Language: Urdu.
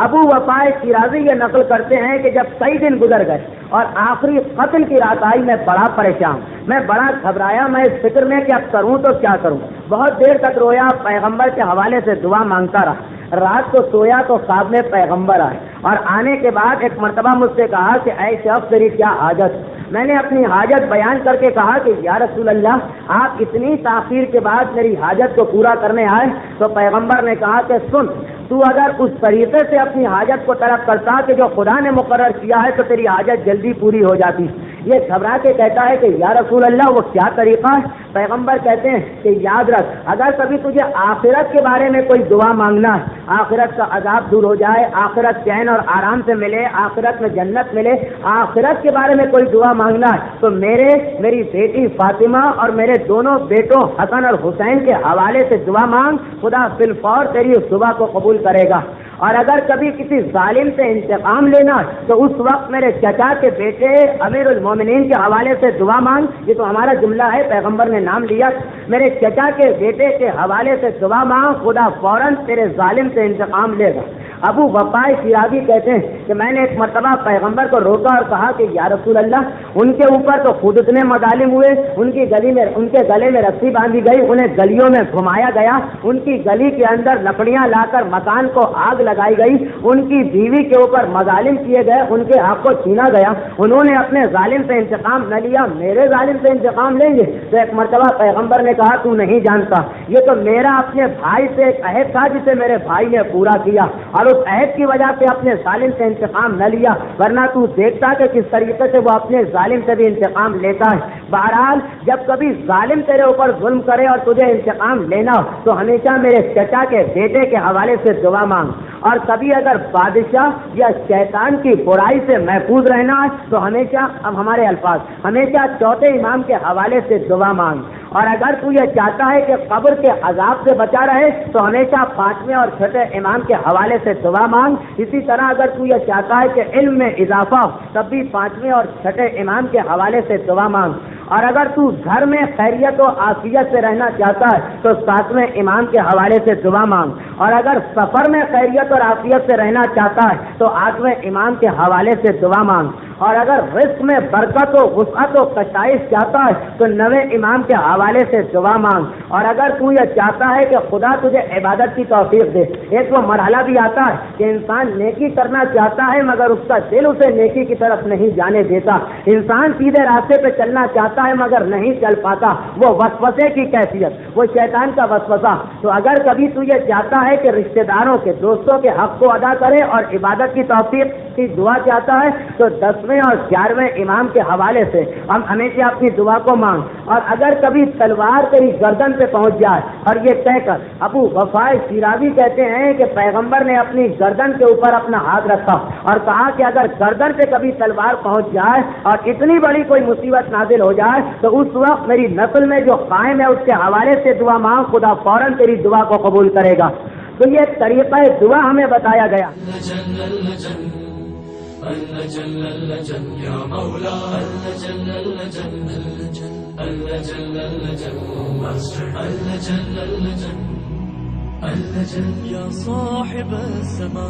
ابو وفا شیرازی یہ نقل کرتے ہیں کہ جب کئی دن گزر گئے اور آخری قتل کی رات آئی، میں بڑا پریشان، میں بڑا گھبرایا، میں اس فکر میں کہ اب کروں تو کیا کروں۔ بہت دیر تک رویا، پیغمبر کے حوالے سے دعا مانگتا رہا۔ رات کو سویا تو خواب میں پیغمبر آئے اور آنے کے بعد ایک مرتبہ مجھ سے کہا کہ اے شخص تیری کیا حاجت؟ میں نے اپنی حاجت بیان کر کے کہا کہ یا رسول اللہ، آپ اتنی تاخیر کے بعد میری حاجت کو پورا کرنے آئے؟ تو پیغمبر نے کہا کہ سن، تو اگر اس طریقے سے اپنی حاجت کو طلب کرتا کہ جو خدا نے مقرر کیا ہے تو تیری حاجت جلدی پوری ہو جاتی۔ یہ گھبرا کے کہتا ہے کہ یا رسول اللہ وہ کیا طریقہ ہے؟ پیغمبر کہتے ہیں کہ یاد رکھ، اگر کبھی تجھے آخرت کے بارے میں کوئی دعا مانگنا ہے، آخرت کا عذاب دور ہو جائے، آخرت چین اور آرام سے ملے، آخرت میں جنت ملے، آخرت کے بارے میں کوئی دعا مانگنا ہے تو میری بیٹی فاطمہ اور میرے دونوں بیٹوں حسن اور حسین کے حوالے سے دعا مانگ، خدا بالفور تیری اس دعا کو قبول کرے گا۔ اور اگر کبھی کسی ظالم سے انتقام لینا تو اس وقت میرے چچا کے بیٹے امیر المومنین کے حوالے سے دعا مانگ۔ یہ تو ہمارا جملہ ہے، پیغمبر نے نام لیا، میرے چچا کے بیٹے کے حوالے سے دعا مانگ، خدا فوراً تیرے ظالم سے انتقام لے گا۔ ابو وفا شیرازی کہتے ہیں کہ میں نے ایک مرتبہ پیغمبر کو روکا اور کہا کہ یا رسول اللہ، ان کے اوپر تو خود اتنے مظالم ہوئے، ان کے گلے میں رسی باندھی گئی، انہیں گلیوں میں گھمایا گیا، ان کی گلی کے اندر لکڑیاں لا کر مکان کو آگ لگائی گئی، ان کی بیوی کے اوپر مظالم کیے گئے، ان کے حق کو چھینا گیا، انہوں نے اپنے ظالم سے انتقام نہ لیا، میرے ظالم سے انتقام لیں گے؟ تو ایک مرتبہ پیغمبر نے کہا تو نہیں جانتا، یہ تو میرا اپنے بھائی سے ایک عہد تھا جسے میرے بھائی نے پورا کیا، اور اس عہد کی وجہ سے اپنے ظالم سے انتقام نہ لیا، ورنہ تو دیکھتا کہ کس طریقے سے وہ اپنے ظالم سے بھی انتقام لیتا ہے۔ بہرحال جب کبھی ظالم تیرے اوپر ظلم کرے اور تجھے انتقام لینا ہو تو ہمیشہ میرے چچا کے بیٹے کے حوالے سے دعا مانگ، اور کبھی اگر بادشاہ یا شیطان کی برائی سے محفوظ رہنا ہے تو ہمیشہ، اب ہمارے الفاظ، ہمیشہ چوتھے امام کے حوالے سے دعا مانگ، اور اگر تو یہ چاہتا ہے کہ قبر کے عذاب سے بچا رہے تو ہمیشہ پانچویں اور چھٹے امام کے حوالے سے دعا مانگ۔ اسی طرح اگر تو یہ چاہتا ہے کہ علم میں اضافہ ہو تب بھی پانچویں اور چھٹے امام کے حوالے سے دعا مانگ، اور اگر تو گھر میں خیریت و عافیت سے رہنا چاہتا ہے تو ساتویں امام کے حوالے سے دعا مانگ، اور اگر سفر میں خیریت اور عافیت سے رہنا چاہتا ہے تو آٹھویں امام کے حوالے سے دعا مانگ، اور اگر رزق میں برکت و وسعت و کشائش چاہتا ہے تو نویں امام کے حوالے سے دعا مانگ، اور اگر تو یہ چاہتا ہے کہ خدا تجھے عبادت کی توفیق دے۔ ایک وہ مرحلہ بھی آتا ہے کہ انسان نیکی کرنا چاہتا ہے مگر اس کا دل اسے نیکی کی طرف نہیں جانے دیتا، انسان سیدھے راستے پہ چلنا چاہتا ہے مگر نہیں چل پاتا، وہ وسوسے کی کیفیت، وہ شیطان کا وسوسہ۔ تو اگر کبھی تو یہ چاہتا ہے کہ رشتہ داروں کے، دوستوں کے حق کو ادا کرے اور عبادت کی توفیق کی دعا چاہتا ہے تو 10ویں اور 11ویں امام کے حوالے سے ہم ہمیشہ اپنی دعا کو مانگ، اور اگر کبھی تلوار تیری گردن پہ پہنچ جائے، اور یہ کہہ کر ابو وفا شیرازی کہتے ہیں کہ پیغمبر نے اپنی گردن کے اوپر اپنا ہاتھ رکھا اور کہا کہ اگر گردن پہ کبھی تلوار پہنچ جائے اور اتنی بڑی کوئی مصیبت نازل ہو جائے تو اس وقت میری نسل میں جو قائم ہے اس کے حوالے سے دعا مانگ، خدا فوراً تیری دعا کو قبول کرے گا۔ تو یہ طریقہ دعا ہمیں بتایا گیا۔ يا صاحب السماء